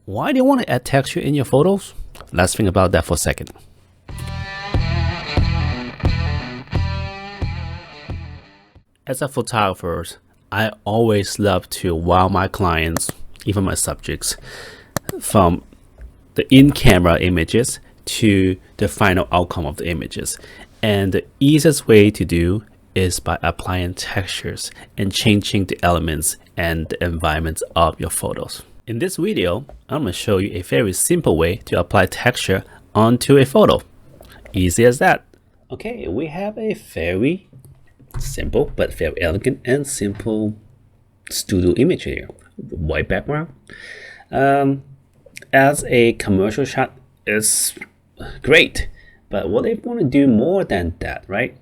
Why do you want to add texture in your photos? Let's think about that for a second. As a photographer, I always love to wow my clients, even my subjects, from the in-camera images to the final outcome of the images. And the easiest way to do is by applying textures and changing the elements and the environments of your photos. In this video, I'm going to show you a very simple way to apply texture onto a photo. Easy as that. Okay, we have a very simple but very elegant and simple studio image here. White background. As a commercial shot is great, but what if you want to do more than that, right?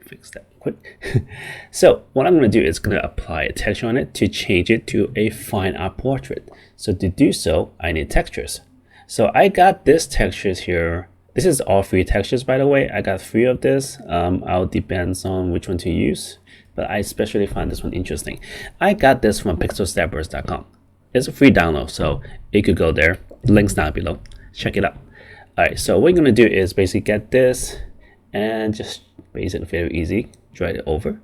Fix that quick. So what I'm going to do is going to apply a texture on it to change it to a fine art portrait. So to do so, I need textures. So I got this textures here. This is all free textures, by the way. I got 3 of this. I'll depends on which one to use, but I especially find this one interesting. I got this from pixelstabbers.com. It's a free download, so you could go there. Links down below. Check it out. All right, so what we're gonna do is basically get this and just basically very easy, drag it over.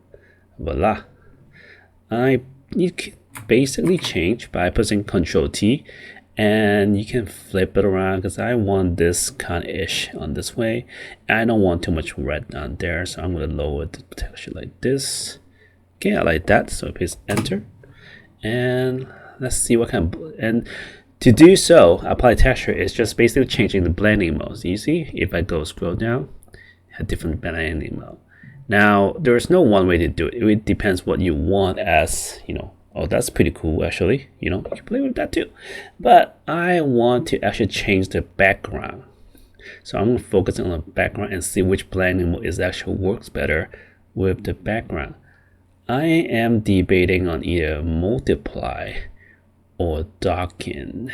Voila. You can basically change by pressing Ctrl T, and you can flip it around because I want this kind of ish on this way. I don't want too much red down there, so I'm gonna lower the texture like this. Okay, I like that. So press Enter, and let's see what kind of, and to do so, apply texture is just basically changing the blending modes. You see, if I go scroll down, a different blending mode. Now, there's no one way to do it. It depends what you want as, oh, that's pretty cool actually. You can play with that too. But I want to actually change the background. So I'm going to focus on the background and see which blending mode is actually works better with the background. I am debating on either multiply or darken.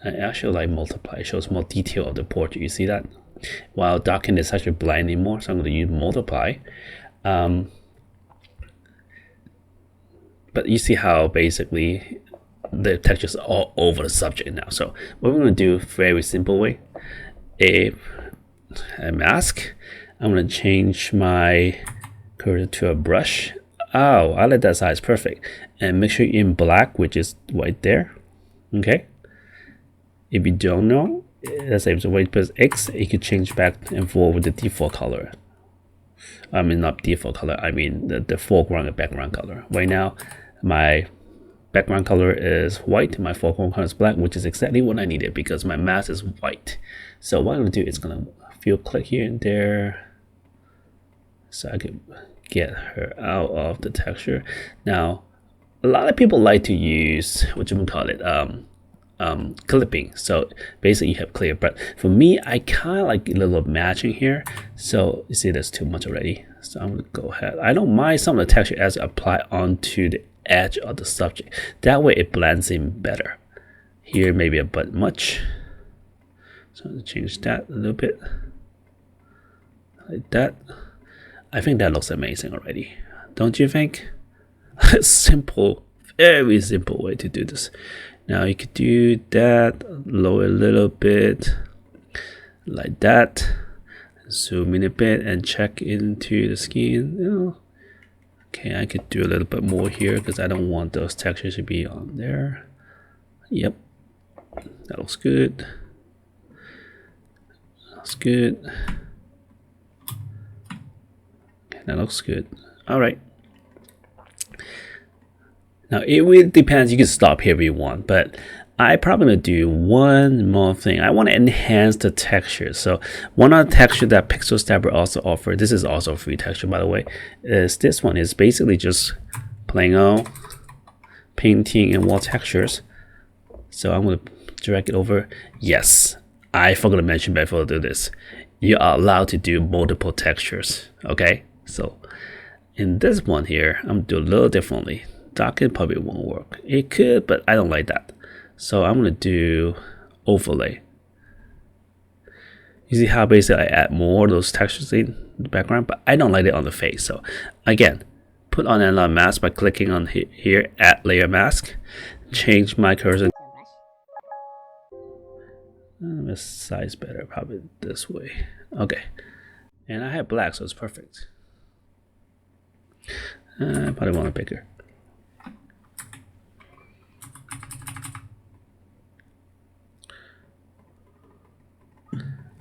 I actually like multiply. It shows more detail of the portrait. You see that? While darken is actually blinding more, so I'm going to use multiply. But you see how basically the texture is all over the subject now. So what we're going to do, very simple way, a mask. I'm going to change my cursor to a brush. Oh, I like that size, perfect. And make sure you're in black, which is right there. Okay. If you don't know, let's say it's white plus X, you can change back and forth with the default color. I mean, not default color, I mean the foreground and background color. Right now, my background color is white, my foreground color is black, which is exactly what I needed because my mask is white. So what I'm going to do is going to field click here and there so I can get her out of the texture. Now, a lot of people like to use, clipping. So basically you have clear, but for me, I kind of like a little matching here. So you see that's too much already. So I'm gonna go ahead. I don't mind some of the texture as apply onto the edge of the subject. That way it blends in better. Here maybe a bit much. So I'm gonna change that a little bit. Like that. I think that looks amazing already. Don't you think? Simple, very simple way to do this. Now you could do that, lower a little bit, like that. Zoom in a bit and check into the skin. Okay, I could do a little bit more here because I don't want those textures to be on there. Yep, that looks good. That's good. Okay, that looks good. All right. Now it really depends, you can stop here if you want, but I probably gonna do one more thing. I want to enhance the texture. So one other texture that Pixel Stabber also offers, this is also a free texture by the way, is this one. Is basically just plain old painting and wall textures. So I'm gonna drag it over. Yes, I forgot to mention before I do this, you are allowed to do multiple textures. Okay, so in this one here, I'm gonna do a little differently. Darken probably won't work. It could, but I don't like that. So I'm gonna do overlay. You see how basically I add more of those textures in the background, but I don't like it on the face. So again, put on another mask by clicking on here, add layer mask, change my cursor this size better, probably this way. Okay, and I have black, so it's perfect. I probably want it bigger.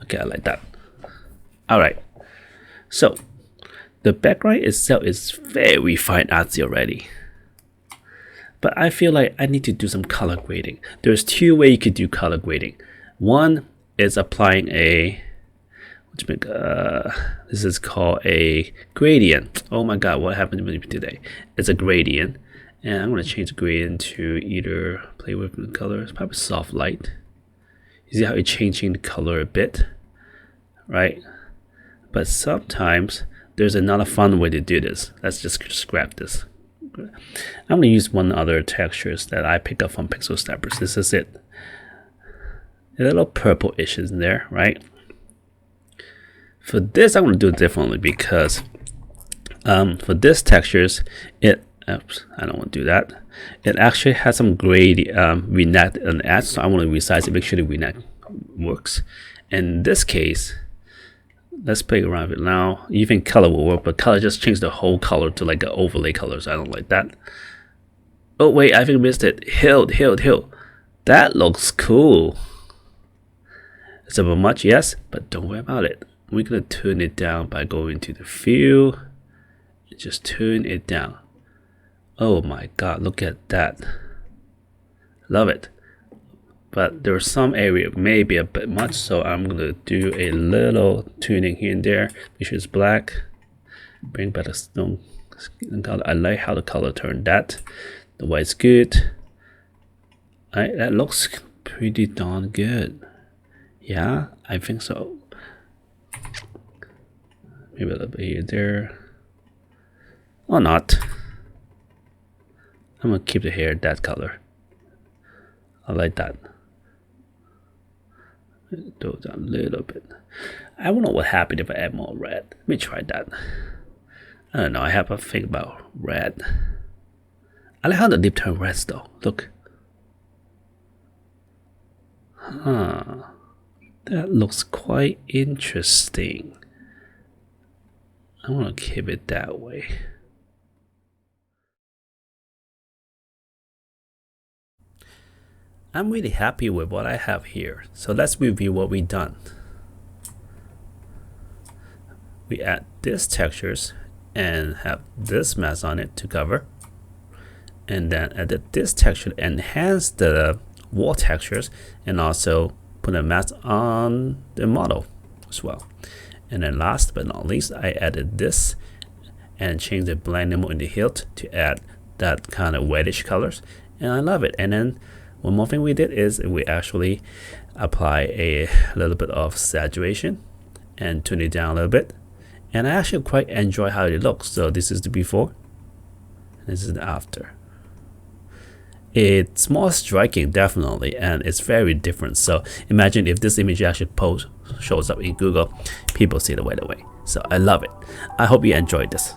Okay, I like that. All right, so the background itself is very fine artsy already, but I feel like I need to do some color grading. There's two ways you could do color grading. One is applying a this is called a gradient. Oh my god, what happened to me today? It's a gradient, and I'm going to change the gradient to either play with the colors, probably soft light. You see how it's changing the color a bit, right? But sometimes there's another fun way to do this. Let's just scrap this. I'm going to use one other textures that I picked up from Pixel Snappers. This is it. A little purple-ish in there, right? For this, I'm going to do it differently because for this textures, oops, I don't want to do that. It actually has some gradient vignette and edge, so I want to resize it, make sure the vignette works. In this case, let's play around with it now. Even color will work, but color just changed the whole color to like an overlay colors. I don't like that. Oh wait, I think I missed it. Hill. That looks cool. It's a bit much, yes, but don't worry about it. We're gonna turn it down by going to the view and just turn it down. Oh my god, look at that. Love it. But there's some area maybe a bit much, so I'm gonna do a little tuning here and there. Make sure it's black. Bring back the stone color. I like how the color turned that. The white's good. That looks pretty darn good. Yeah, I think so. Maybe a little bit here there. Or not. I'm gonna keep the hair that color. I like that. Do it down a little bit. I wonder what happened if I add more red. Let me try that. I don't know. I have a thing about red. I like how the lip turn red though. Look. Huh. That looks quite interesting. I want to keep it that way. I'm really happy with what I have here. So let's review what we've done. We add this textures and have this mask on it to cover. And then added this texture to enhance the wall textures and also put a mask on the model as well. And then last but not least, I added this and changed the blend mode in the hilt to add that kind of reddish colors, and I love it. And then one more thing we did is we actually apply a little bit of saturation and tune it down a little bit, and I actually quite enjoy how it looks. So this is the before and this is the after. It's more striking, definitely, and it's very different. So imagine if this image actually shows up in Google, people see it right away. So I love it. I hope you enjoyed this.